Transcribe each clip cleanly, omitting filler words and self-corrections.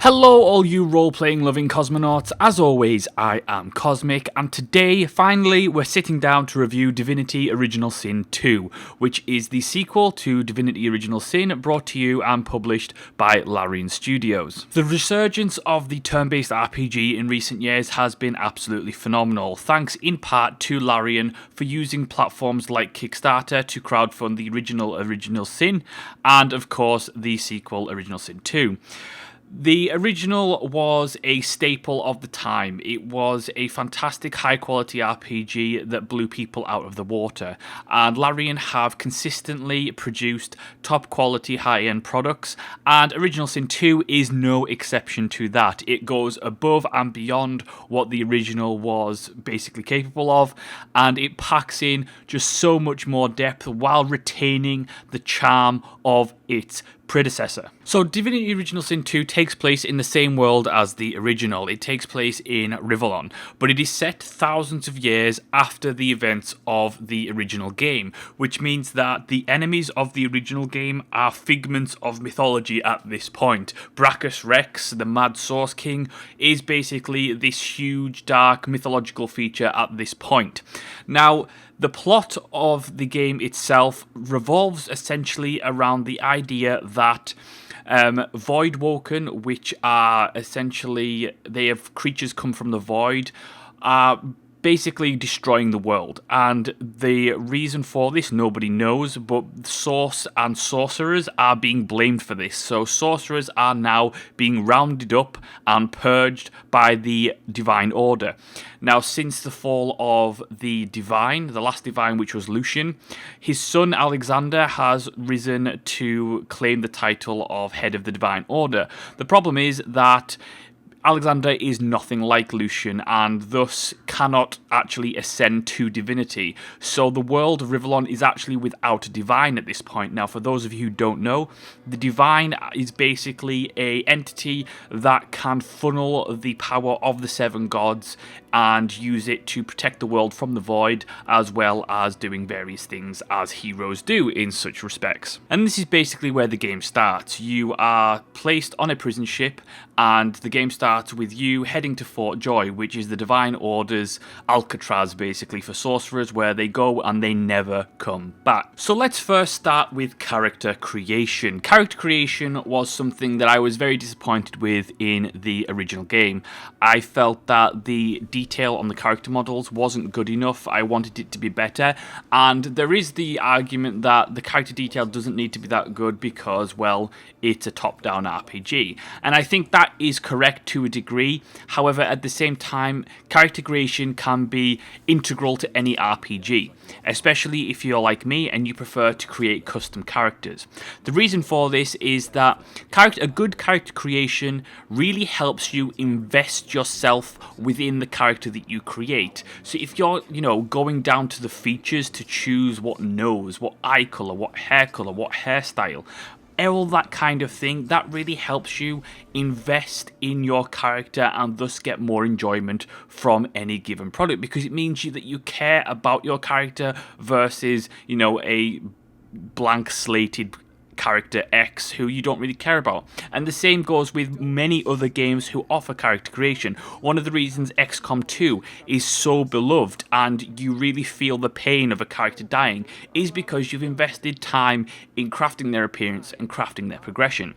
Hello all you role-playing loving cosmonauts, as always I am Cosmic, and today finally we're sitting down to review Divinity Original Sin 2, which is the sequel to Divinity Original Sin, brought to you and published by Larian Studios. The resurgence of the turn-based RPG in recent years has been absolutely phenomenal, thanks in part to Larian for using platforms like Kickstarter to crowdfund the Original Sin, and of course the sequel Original Sin 2. The original was a staple of the time. It was a fantastic high-quality RPG that blew people out of the water, and Larian have consistently produced top-quality high-end products, and Original Sin 2 is no exception to that. It goes above and beyond what the original was basically capable of, and it packs in just so much more depth while retaining the charm of its predecessor. So Divinity Original Sin 2 takes place in the same world as the original. It takes place in Rivellon, but it is set thousands of years after the events of the original game, which means that the enemies of the original game are figments of mythology at this point. Brachus Rex, the Mad Source King, is basically this huge dark mythological feature at this point. Now, the plot of the game itself revolves essentially around the idea that Voidwoken, which are essentially, they have creatures come from the void, are basically destroying the world, and the reason for this nobody knows, but Source and sorcerers are being blamed for this. So sorcerers are now being rounded up and purged by the Divine Order. Now, since the fall of the last Divine, which was Lucian, his son Alexander has risen to claim the title of Head of the Divine Order. The problem is that Alexander is nothing like Lucian, and thus cannot actually ascend to divinity. So the world of Rivellon is actually without a divine at this point. Now, for those of you who don't know, the divine is basically an entity that can funnel the power of the seven gods and use it to protect the world from the void, as well as doing various things as heroes do in such respects. And this is basically where the game starts. You are placed on a prison ship, and the game starts with you heading to Fort Joy, which is the Divine Order's Alcatraz, basically, for sorcerers, where they go and they never come back. So let's first start with character creation. Character creation was something that I was very disappointed with in the original game. I felt that the detail on the character models wasn't good enough. I wanted it to be better, and there is the argument that the character detail doesn't need to be that good because, well, it's a top-down RPG, and I think that is correct to a degree. However, at the same time, character creation can be integral to any RPG, especially if you're like me and you prefer to create custom characters. The reason for this is that a good character creation really helps you invest yourself within the character that you create. So if you're, going down to the features to choose what nose, what eye colour, what hairstyle, all that kind of thing, that really helps you invest in your character and thus get more enjoyment from any given product, because it means that you care about your character versus, a blank slated character X who you don't really care about. And the same goes with many other games who offer character creation. One of the reasons XCOM 2 is so beloved and you really feel the pain of a character dying is because you've invested time in crafting their appearance and crafting their progression.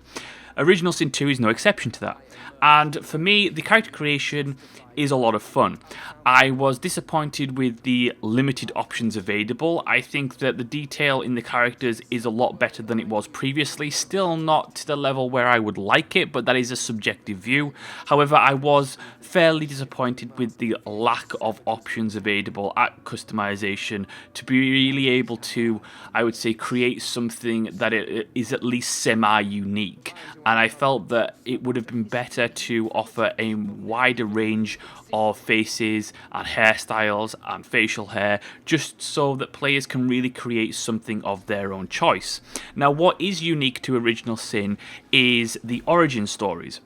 Original Sin 2 is no exception to that. And for me, the character creation is a lot of fun. I was disappointed with the limited options available. I think that the detail in the characters is a lot better than it was previously. Still not to the level where I would like it, but that is a subjective view. However, I was fairly disappointed with the lack of options available at customization to be really able to, I would say, create something that it is at least semi-unique. And I felt that it would have been better to offer a wider range of faces and hairstyles and facial hair, just so that players can really create something of their own choice. Now, what is unique to Original Sin is the origin stories.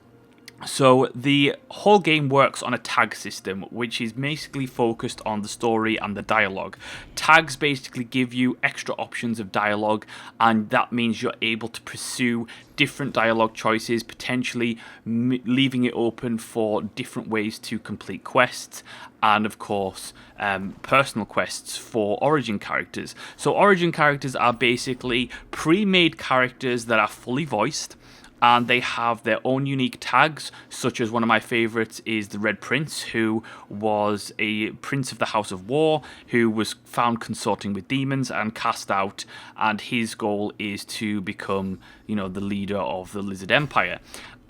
So the whole game works on a tag system, which is basically focused on the story and the dialogue. Tags basically give you extra options of dialogue, and that means you're able to pursue different dialogue choices, potentially leaving it open for different ways to complete quests, and of course personal quests for origin characters. So origin characters are basically pre-made characters that are fully voiced, and they have their own unique tags, such as one of my favorites is the Red Prince, who was a prince of the House of War, who was found consorting with demons and cast out, and his goal is to become, the leader of the Lizard Empire.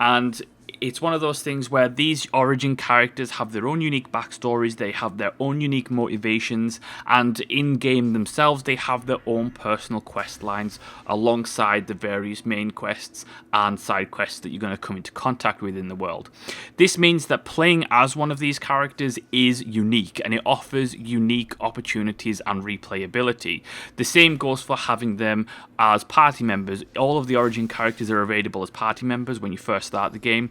And it's one of those things where these origin characters have their own unique backstories, they have their own unique motivations, and in-game themselves they have their own personal quest lines alongside the various main quests and side quests that you're going to come into contact with in the world. This means that playing as one of these characters is unique, and it offers unique opportunities and replayability. The same goes for having them as party members. All of the origin characters are available as party members when you first start the game,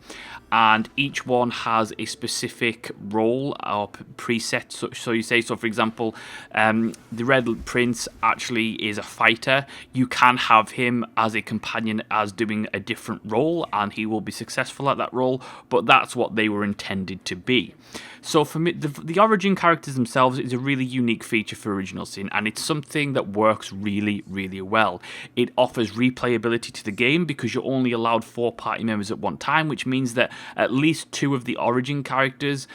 and each one has a specific role or preset. So you say, so for example, the Red Prince actually is a fighter. You can have him as a companion as doing a different role, and he will be successful at that role, but that's what they were intended to be. So for me, the origin characters themselves is a really unique feature for Original Sin, and it's something that works really, really well. It offers replayability to the game because you're only allowed 4 party members at one time, which means that at least 2 of the origin characters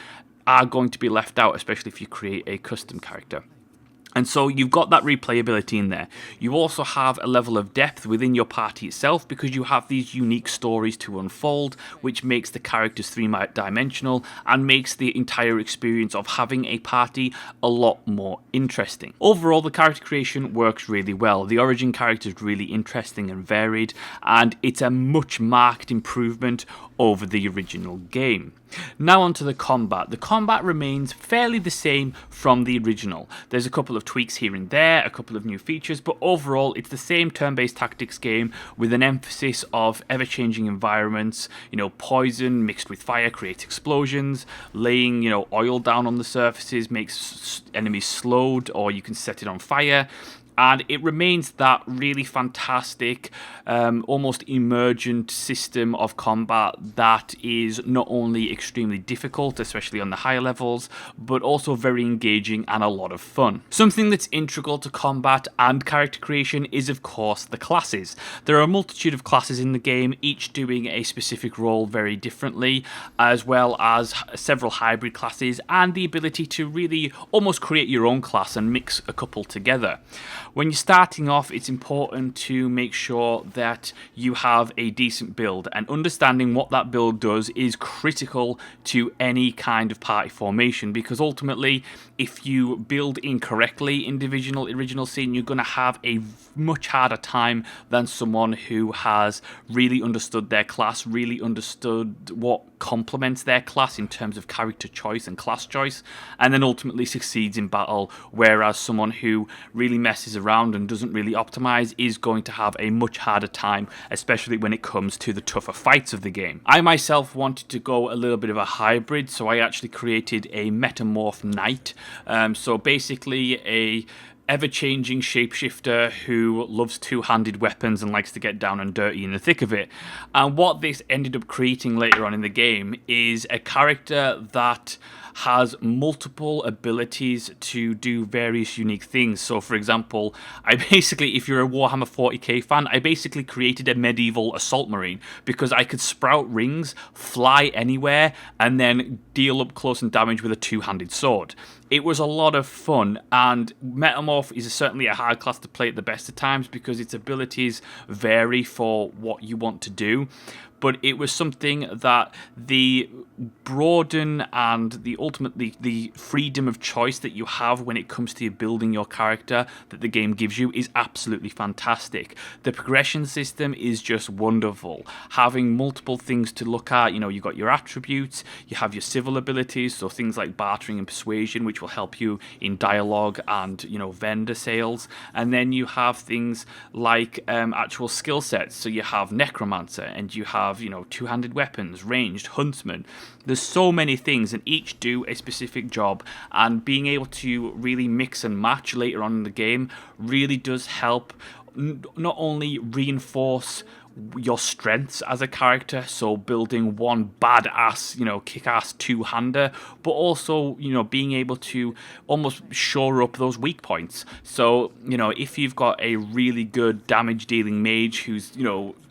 are going to be left out, especially if you create a custom character. And so you've got that replayability in there. You also have a level of depth within your party itself because you have these unique stories to unfold, which makes the characters 3-dimensional and makes the entire experience of having a party a lot more interesting. Overall, the character creation works really well. The origin character is really interesting and varied, and it's a much marked improvement over the original game. Now onto the combat. The combat remains fairly the same from the original. There's a couple of tweaks here and there, a couple of new features, but overall it's the same turn-based tactics game with an emphasis of ever-changing environments. Poison mixed with fire creates explosions. Laying, oil down on the surfaces makes enemies slowed, or you can set it on fire. And it remains that really fantastic, almost emergent system of combat that is not only extremely difficult, especially on the higher levels, but also very engaging and a lot of fun. Something that's integral to combat and character creation is, of course, the classes. There are a multitude of classes in the game, each doing a specific role very differently, as well as several hybrid classes and the ability to really almost create your own class and mix a couple together. When you're starting off, it's important to make sure that you have a decent build, and understanding what that build does is critical to any kind of party formation, because ultimately, if you build incorrectly in Original Sin, you're going to have a much harder time than someone who has really understood their class, really understood what complements their class in terms of character choice and class choice, and then ultimately succeeds in battle, whereas someone who really messes around and doesn't really optimize is going to have a much harder time, especially when it comes to the tougher fights of the game. I myself wanted to go a little bit of a hybrid, so I actually created a Metamorph Knight. So basically a ever-changing shapeshifter who loves two-handed weapons and likes to get down and dirty in the thick of it. And what this ended up creating later on in the game is a character that has multiple abilities to do various unique things. So for example, if you're a Warhammer 40k fan, I basically created a medieval assault marine because I could sprout rings, fly anywhere, and then deal up close and damage with a two-handed sword. It was a lot of fun, and Metamorph is certainly a hard class to play at the best of times because its abilities vary for what you want to do. But it was something that the broaden and the freedom of choice that you have when it comes to building your character that the game gives you is absolutely fantastic. The progression system is just wonderful. Having multiple things to look at, you've got your attributes, you have your civil abilities, so things like bartering and persuasion, which will help you in dialogue and, vendor sales. And then you have things like actual skill sets. So you have Necromancer, and you have have, two-handed weapons, ranged, huntsman. There's so many things, and each do a specific job, and being able to really mix and match later on in the game really does help not only reinforce your strengths as a character, so building one badass, kick-ass two-hander, but also, being able to almost shore up those weak points. So, if you've got a really good damage-dealing mage who's,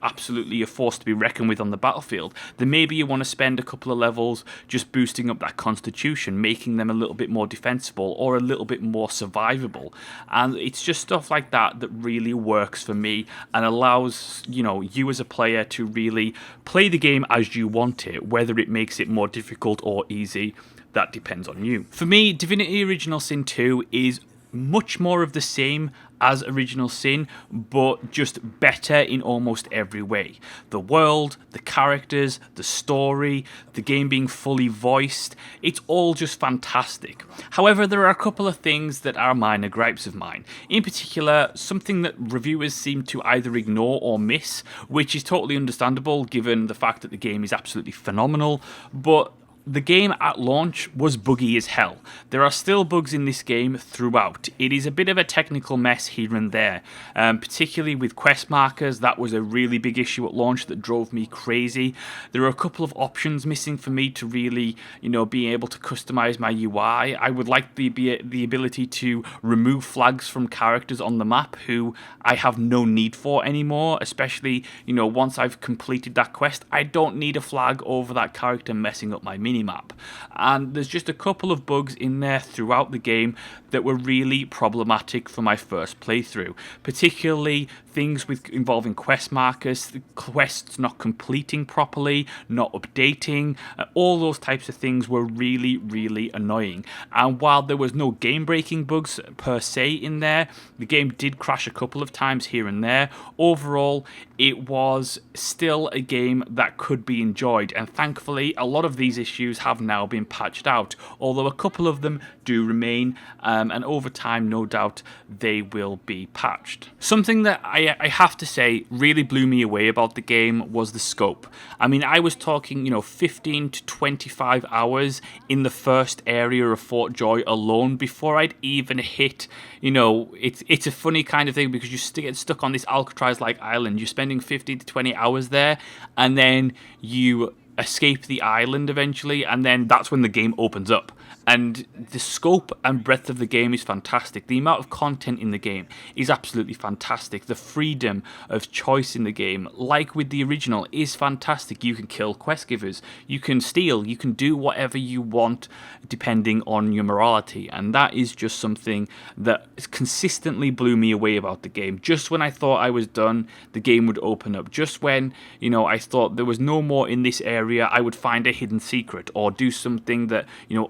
absolutely a force to be reckoned with on the battlefield, then maybe you want to spend a couple of levels just boosting up that constitution, making them a little bit more defensible or a little bit more survivable. And it's just stuff like that that really works for me and allows, you as a player to really play the game as you want it. Whether it makes it more difficult or easy, that depends on you. For me, Divinity Original Sin 2 is much more of the same as Original Sin, but just better in almost every way. The world, the characters, the story, the game being fully voiced, it's all just fantastic. However, there are a couple of things that are minor gripes of mine. In particular, something that reviewers seem to either ignore or miss, which is totally understandable given the fact that the game is absolutely phenomenal, but the game at launch was buggy as hell. There are still bugs in this game throughout. It is a bit of a technical mess here and there, particularly with quest markers. That was a really big issue at launch that drove me crazy. There are a couple of options missing for me to really, be able to customize my UI. I would like the ability to remove flags from characters on the map who I have no need for anymore, especially, once I've completed that quest. I don't need a flag over that character messing up my mini map. And there's just a couple of bugs in there throughout the game that were really problematic for my first playthrough, particularly things involving quest markers, the quests not completing properly, not updating, all those types of things were really, really annoying. And while there was no game-breaking bugs per se in there, the game did crash a couple of times here and there. Overall, it was still a game that could be enjoyed, and thankfully a lot of these issues have now been patched out, although a couple of them do remain, and over time no doubt they will be patched. Something that I have to say really blew me away about the game was the scope. I mean, I was talking 15 to 25 hours in the first area of Fort Joy alone before I'd even hit, it's a funny kind of thing because you get stuck on this Alcatraz-like island. You're spending 15 to 20 hours there, and then you escape the island eventually, and then that's when the game opens up. And the scope and breadth of the game is fantastic. The amount of content in the game is absolutely fantastic. The freedom of choice in the game, like with the original, is fantastic. You can kill quest givers, you can steal, you can do whatever you want depending on your morality. And that is just something that consistently blew me away about the game. Just when I thought I was done, the game would open up. Just when, I thought there was no more in this area, I would find a hidden secret or do something that,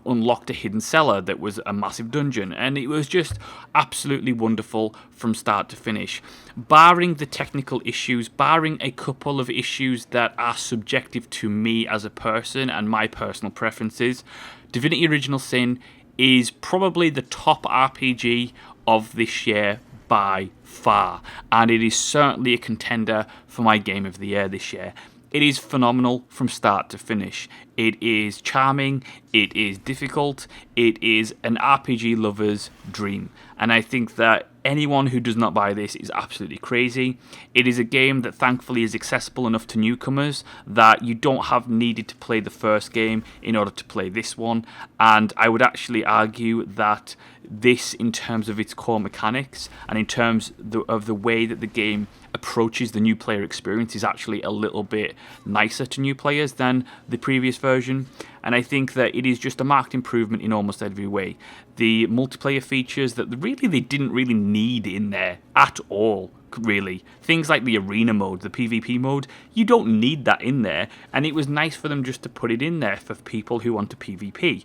unlocked a hidden cellar that was a massive dungeon, and it was just absolutely wonderful from start to finish. Barring the technical issues, barring a couple of issues that are subjective to me as a person and my personal preferences, Divinity Original Sin is probably the top RPG of this year by far, and it is certainly a contender for my Game of the Year this year. It is phenomenal from start to finish. It is charming, it is difficult, it is an RPG lover's dream. And I think that anyone who does not buy this is absolutely crazy. It is a game that thankfully is accessible enough to newcomers that you don't have needed to play the first game in order to play this one. And I would actually argue that this, in terms of its core mechanics and in terms of the way that the game approaches the new player experience, is actually a little bit nicer to new players than the previous version. And I think that it is just a marked improvement in almost every way. The multiplayer features that they didn't really need in there at all, really. Things like the arena mode, the PvP mode, you don't need that in there. And it was nice for them just to put it in there for people who want to PvP.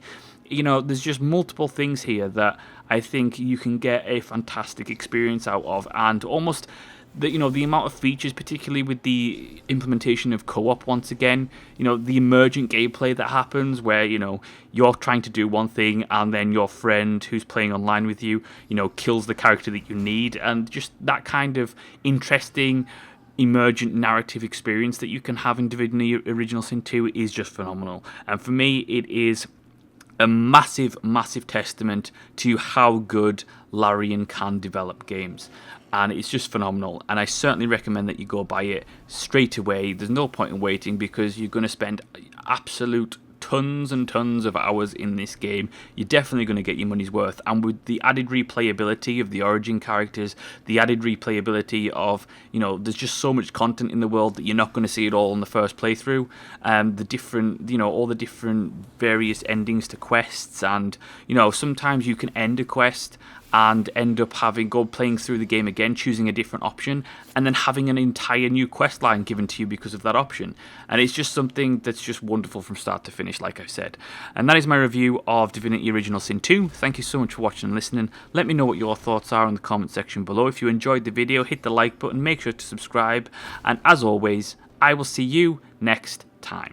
There's just multiple things here that I think you can get a fantastic experience out of, and almost the amount of features, particularly with the implementation of co-op once again, the emergent gameplay that happens where, you're trying to do one thing and then your friend who's playing online with you, kills the character that you need, and just that kind of interesting emergent narrative experience that you can have in Divinity Original Sin 2 is just phenomenal. And for me, it is a massive testament to how good Larian can develop games. And it's just phenomenal. And I certainly recommend that you go buy it straight away. There's no point in waiting, because you're going to spend absolute tons and tons of hours in this game. You're definitely going to get your money's worth, and with the added replayability of the origin characters, the added replayability of, there's just so much content in the world that you're not going to see it all in the first playthrough. The different, all the different various endings to quests, and sometimes you can end a quest and end up playing through the game again, choosing a different option, and then having an entire new quest line given to you because of that option. And it's just something that's just wonderful from start to finish, like I've said. And that is my review of Divinity Original Sin 2. Thank you so much for watching and listening. Let me know what your thoughts are in the comment section below. If you enjoyed the video, hit the like button, make sure to subscribe, and as always, I will see you next time.